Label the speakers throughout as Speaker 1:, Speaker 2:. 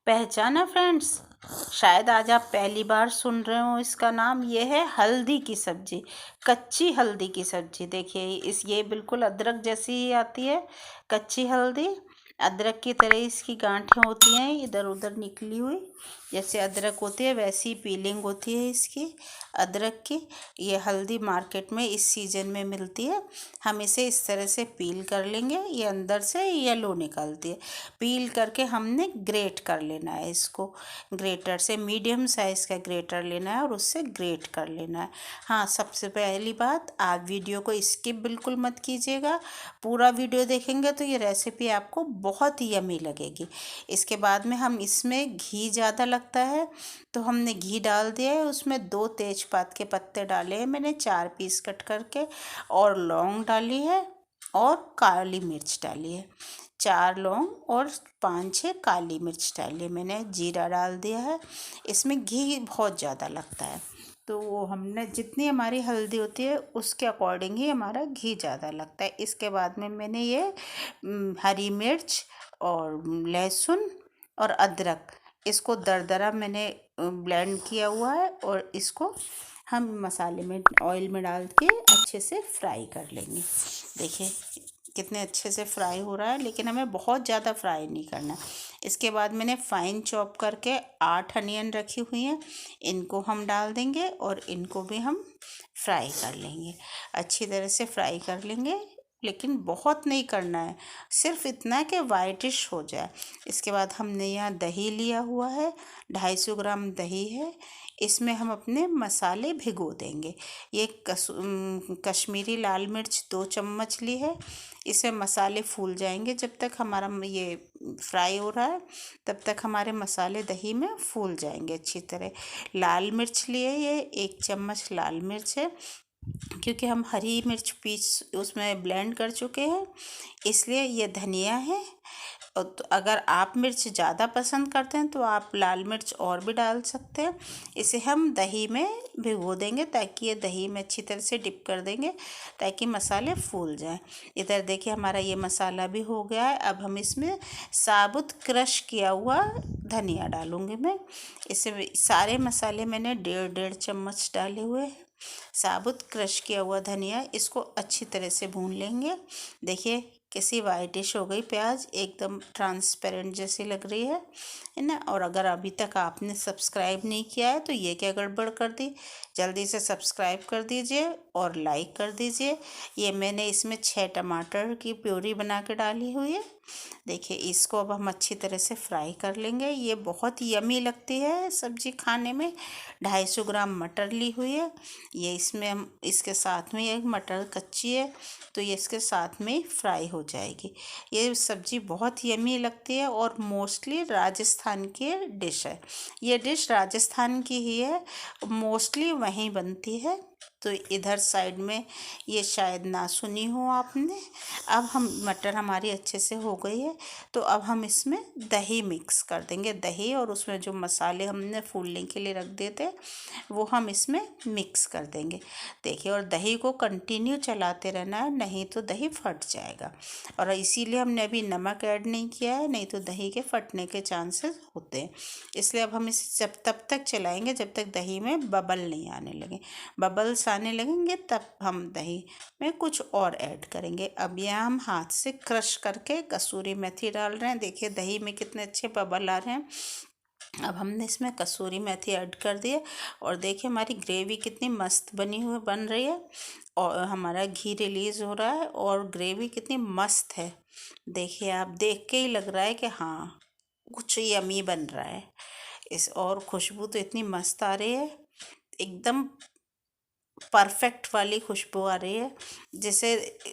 Speaker 1: पहचाना फ्रेंड्स? शायद आज आप पहली बार सुन रहे हो इसका नाम। ये है हल्दी की सब्जी, कच्ची हल्दी की सब्जी। देखिए ये बिल्कुल अदरक जैसी ही आती है, कच्ची हल्दी। अदरक की तरह इसकी गांठें होती हैं इधर उधर निकली हुई, जैसे अदरक होती है वैसी पीलिंग होती है इसकी अदरक की। ये हल्दी मार्केट में इस सीज़न में मिलती है। हम इसे इस तरह से पील कर लेंगे। ये अंदर से येलो निकलती है। पील करके हमने ग्रेट कर लेना है इसको। ग्रेटर से मीडियम साइज़ का ग्रेटर लेना है और उससे ग्रेट कर लेना है। हाँ, सबसे पहली बात, आप वीडियो को स्किप बिल्कुल मत कीजिएगा। पूरा वीडियो देखेंगे तो ये रेसिपी आपको बहुत ही यमी लगेगी। इसके बाद में हम इसमें घी ज़्यादा लगता है तो हमने घी डाल दिया है। उसमें 2 तेज़पात के पत्ते डाले हैं मैंने 4 पीस कट करके, और लौंग डाली है और काली मिर्च डाली है। 4 लौंग और 5-6 काली मिर्च डाली है मैंने। जीरा डाल दिया है। इसमें घी बहुत ज़्यादा लगता है तो वो हमने जितनी हमारी हल्दी होती है उसके अकॉर्डिंग ही हमारा घी ज़्यादा लगता है। इसके बाद में मैंने ये हरी मिर्च और लहसुन और अदरक, इसको दरदरा मैंने ब्लेंड किया हुआ है और इसको हम मसाले में ऑयल में डाल के अच्छे से फ्राई कर लेंगे। देखिए कितने अच्छे से फ्राई हो रहा है, लेकिन हमें बहुत ज़्यादा फ्राई नहीं करना। इसके बाद मैंने फाइन चॉप करके 8 अनियन रखी हुई हैं, इनको हम डाल देंगे और इनको भी हम फ्राई कर लेंगे। अच्छी तरह से फ्राई कर लेंगे, लेकिन बहुत नहीं करना है, सिर्फ इतना कि वाइटिश हो जाए। इसके बाद हमने यहाँ दही लिया हुआ है, 250 ग्राम दही है। इसमें हम अपने मसाले भिगो देंगे। ये कश्मीरी लाल मिर्च 2 चम्मच ली है। इसमें मसाले फूल जाएंगे। जब तक हमारा ये फ्राई हो रहा है तब तक हमारे मसाले दही में फूल जाएंगे अच्छी तरह। लाल मिर्च लिए, ये 1 चम्मच लाल मिर्च है, क्योंकि हम हरी मिर्च पीस उसमें ब्लेंड कर चुके हैं, इसलिए ये धनिया है। और तो अगर आप मिर्च ज़्यादा पसंद करते हैं तो आप लाल मिर्च और भी डाल सकते हैं। इसे हम दही में भिगो देंगे ताकि ये दही में अच्छी तरह से डिप कर देंगे ताकि मसाले फूल जाएं। इधर देखिए हमारा ये मसाला भी हो गया है। अब हम इसमें साबुत क्रश किया हुआ धनिया डालूंगी मैं। इसे सारे मसाले मैंने 1.5 चम्मच डाले हुए हैं। साबुत क्रश किया हुआ धनिया, इसको अच्छी तरह से भून लेंगे। देखिए कैसी वाइटिश हो गई, प्याज एकदम ट्रांसपेरेंट जैसी लग रही है ना। और अगर अभी तक आपने सब्सक्राइब नहीं किया है तो ये क्या गड़बड़ कर दी, जल्दी से सब्सक्राइब कर दीजिए और लाइक कर दीजिए। ये मैंने इसमें 6 टमाटर की प्यूरी बना के डाली हुई है। देखिए इसको अब हम अच्छी तरह से फ्राई कर लेंगे। ये बहुत यमी लगती है सब्जी खाने में। 250 ग्राम मटर ली हुई है, ये इसमें हम इसके साथ में, एक मटर कच्ची है तो ये इसके साथ में फ्राई हो जाएगी। ये सब्ज़ी बहुत यमी लगती है और मोस्टली राजस्थान की डिश है। ये डिश राजस्थान की ही है, मोस्टली वहीं बनती है। तो इधर साइड में ये शायद ना सुनी हो आपने। अब हम मटर हमारी अच्छे से हो गई है तो अब हम इसमें दही मिक्स कर देंगे। दही और उसमें जो मसाले हमने फूलने के लिए रख दिए थे वो हम इसमें मिक्स कर देंगे। देखिए, और दही को कंटिन्यू चलाते रहना है, नहीं तो दही फट जाएगा। और इसीलिए हमने अभी नमक ऐड नहीं किया है, नहीं तो दही के फटने के चांसेस होते हैं। इसलिए अब हम इसे जब तब तक चलाएंगे जब तक दही में बबल नहीं आने लगे। बबल्स आने लगेंगे तब हम दही में कुछ और ऐड करेंगे। अब यहाँ हम हाथ से क्रश करके कसूरी मेथी डाल रहे हैं। देखिए दही में कितने अच्छे बबल आ रहे हैं। अब हमने इसमें कसूरी मेथी ऐड कर दी है और देखिए हमारी ग्रेवी कितनी मस्त बन रही है और हमारा घी रिलीज़ हो रहा है और ग्रेवी कितनी मस्त है। देखिए आप देख के ही लग रहा है कि हाँ कुछ यमी बन रहा है। इस और खुशबू तो इतनी मस्त आ रही है, एकदम परफेक्ट वाली खुशबू आ रही है, जैसे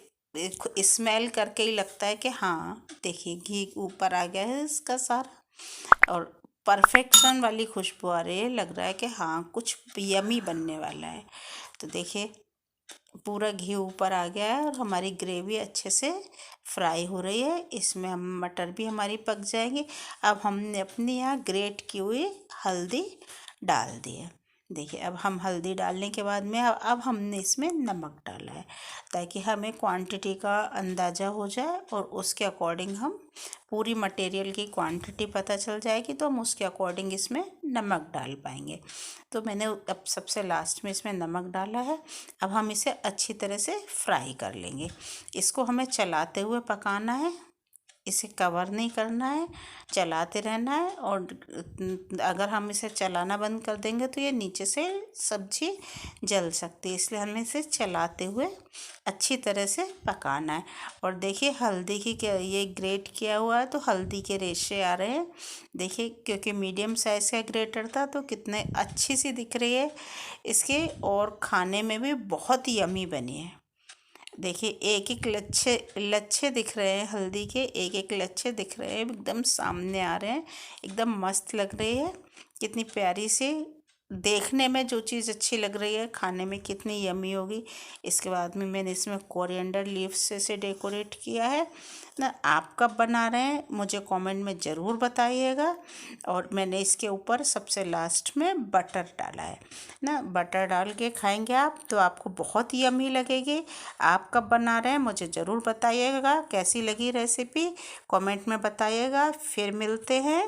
Speaker 1: स्मेल करके ही लगता है कि हाँ देखिए घी ऊपर आ गया है इसका सारा, और परफेक्शन वाली खुशबू आ रही है। लग रहा है कि हाँ कुछ यमी बनने वाला है। तो देखिए पूरा घी ऊपर आ गया है और हमारी ग्रेवी अच्छे से फ्राई हो रही है। इसमें हम मटर भी हमारी पक जाएंगे। अब हमने अपनी यहाँ ग्रेट की हुई हल्दी डाल दी है। देखिए अब हम हल्दी डालने के बाद में अब हमने इसमें नमक डाला है, ताकि हमें क्वांटिटी का अंदाज़ा हो जाए और उसके अकॉर्डिंग हम पूरी मटेरियल की क्वांटिटी पता चल जाएगी तो हम उसके अकॉर्डिंग इसमें नमक डाल पाएंगे। तो मैंने अब सबसे लास्ट में इसमें नमक डाला है। अब हम इसे अच्छी तरह से फ्राई कर लेंगे। इसको हमें चलाते हुए पकाना है, इसे कवर नहीं करना है, चलाते रहना है। और अगर हम इसे चलाना बंद कर देंगे तो ये नीचे से सब्ज़ी जल सकती है, इसलिए हमें इसे चलाते हुए अच्छी तरह से पकाना है। और देखिए हल्दी की क्या, ये ग्रेट किया हुआ है तो हल्दी के रेशे आ रहे हैं। देखिए क्योंकि मीडियम साइज़ का ग्रेटर था तो कितने अच्छी सी दिख रही है इसके, और खाने में भी बहुत यमी बनी है। देखिए एक एक लच्छे लच्छे दिख रहे हैं, हल्दी के एक एक लच्छे दिख रहे हैं, एकदम सामने आ रहे हैं, एकदम मस्त लग रही है। कितनी प्यारी सी, देखने में जो चीज़ अच्छी लग रही है खाने में कितनी यमी होगी। इसके बाद में मैंने इसमें कोरिएंडर लीव्स से इसे डेकोरेट किया है ना। आप कब बना रहे हैं मुझे कमेंट में ज़रूर बताइएगा। और मैंने इसके ऊपर सबसे लास्ट में बटर डाला है ना। बटर डाल के खाएंगे आप तो आपको बहुत यमी लगेगी। आप कब बना रहे हैं मुझे ज़रूर बताइएगा। कैसी लगी रेसिपी कमेंट में बताइएगा। फिर मिलते हैं।